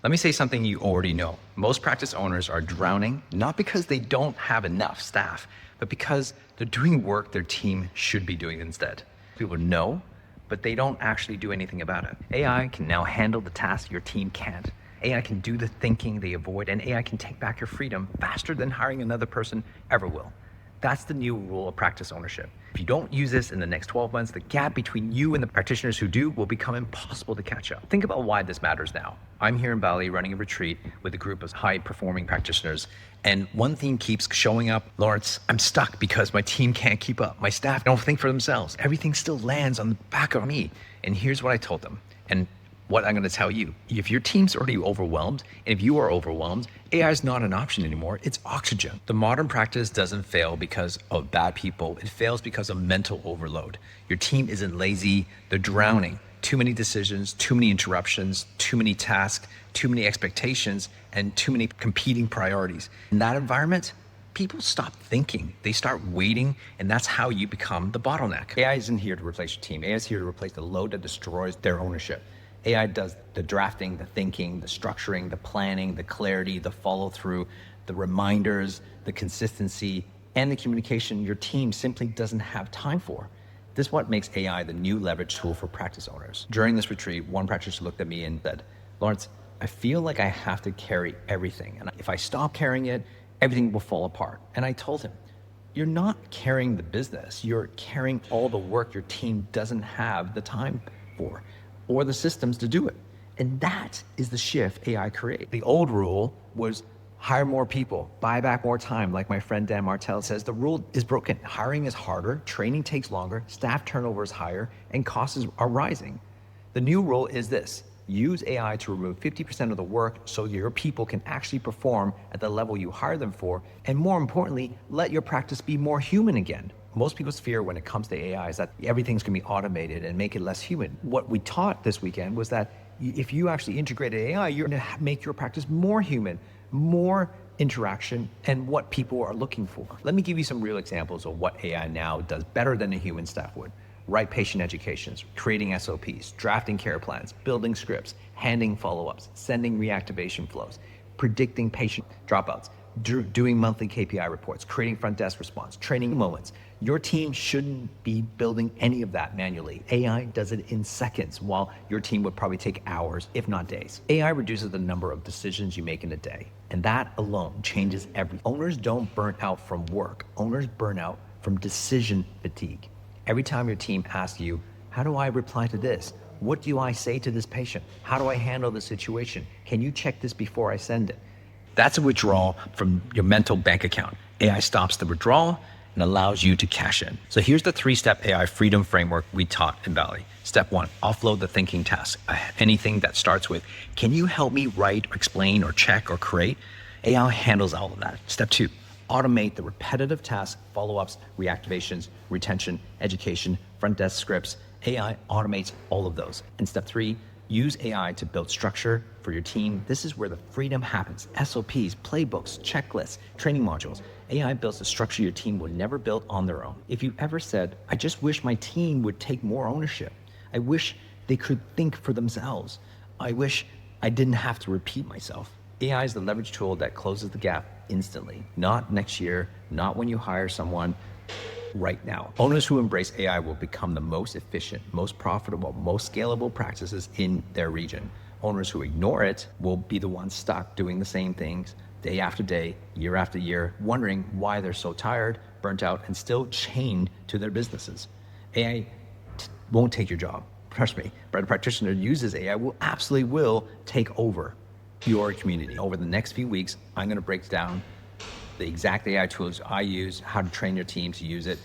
Let me say something you already know. Most practice owners are drowning, not because they don't have enough staff, but because they're doing work their team should be doing instead. People know, but they don't actually do anything about it. AI can now handle the tasks your team can't. AI can do the thinking they avoid, and AI can take back your freedom faster than hiring another person ever will. That's the new rule of practice ownership. If you don't use this in the next 12 months, the gap between you and the practitioners who do will become impossible to catch up. Think about why this matters now. I'm here in Bali running a retreat with a group of high-performing practitioners, and one theme keeps showing up. Lawrence, I'm stuck because my team can't keep up. My staff don't think for themselves. Everything still lands on the back of me. And here's what I told them, and what I'm going to tell you. If your team's already overwhelmed, and if you are overwhelmed, AI is not an option anymore, it's oxygen. The modern practice doesn't fail because of bad people, it fails because of mental overload. Your team isn't lazy, they're drowning. Too many decisions, too many interruptions, too many tasks, too many expectations, and too many competing priorities. In that environment, people stop thinking, they start waiting, and that's how you become the bottleneck. AI isn't here to replace your team, AI is here to replace the load that destroys their ownership. AI does the drafting, the thinking, the structuring, the planning, the clarity, the follow through, the reminders, the consistency, and the communication your team simply doesn't have time for. This is what makes AI the new leverage tool for practice owners. During this retreat, one practitioner looked at me and said, Lawrence, I feel like I have to carry everything. And if I stop carrying it, everything will fall apart. And I told him, you're not carrying the business, you're carrying all the work your team doesn't have the time for, or the systems to do it. And that is the shift AI creates. The old rule was hire more people, buy back more time. Like my friend Dan Martell says, the rule is broken. Hiring is harder, training takes longer, staff turnover is higher, and costs are rising. The new rule is this: use AI to remove 50% of the work so your people can actually perform at the level you hire them for, and more importantly, let your practice be more human again. Most people's fear when it comes to AI is that everything's gonna be automated and make it less human. What we taught this weekend was that if you actually integrated AI, you're gonna make your practice more human, more interaction, and what people are looking for. Let me give you some real examples of what AI now does better than a human staff would. Write patient educations, creating SOPs, drafting care plans, building scripts, handling follow-ups, sending reactivation flows, predicting patient dropouts, doing monthly KPI reports, creating front desk response, training moments. Your team shouldn't be building any of that manually. AI does it in seconds, while your team would probably take hours, if not days. AI reduces the number of decisions you make in a day, and that alone changes everything. Owners don't burn out from work. Owners burn out from decision fatigue. Every time your team asks you, how do I reply to this? What do I say to this patient? How do I handle the situation? Can you check this before I send it? That's a withdrawal from your mental bank account. AI stops the withdrawal and allows you to cash in. So here's the 3-step AI freedom framework we taught in Bali. Step 1, offload the thinking task. Anything that starts with, can you help me write, or explain, or check, or create? AI handles all of that. Step 2, automate the repetitive tasks, follow-ups, reactivations, retention, education, front desk scripts. AI automates all of those. And step 3, use AI to build structure for your team. This is where the freedom happens. SOPs, playbooks, checklists, training modules. AI builds the structure your team would never build on their own. If you ever said, I just wish my team would take more ownership. I wish they could think for themselves. I wish I didn't have to repeat myself. AI is the leverage tool that closes the gap instantly. Not next year, not when you hire someone, right now. Owners who embrace AI will become the most efficient, most profitable, most scalable practices in their region. Owners who ignore it will be the ones stuck doing the same things day after day, year after year, wondering why they're so tired, burnt out, and still chained to their businesses. AI won't take your job. Trust me, but a practitioner who uses AI will take over your community. Over the next few weeks, I'm gonna break down the exact AI tools I use, how to train your team to use it,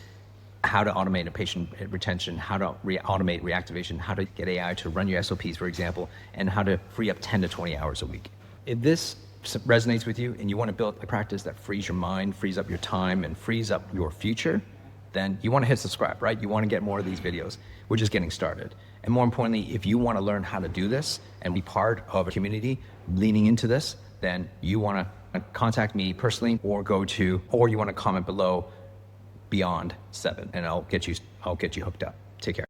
how to automate a patient retention, how to automate reactivation, how to get AI to run your SOPs, for example, and how to free up 10 to 20 hours a week. If this resonates with you and you want to build a practice that frees your mind, frees up your time, and frees up your future, then you want to hit subscribe, right? You want to get more of these videos. We're just getting started. And more importantly, if you want to learn how to do this and be part of a community leaning into this, then you want to contact me personally, or you want to comment below beyond 7, and I'll get you hooked up. Take care.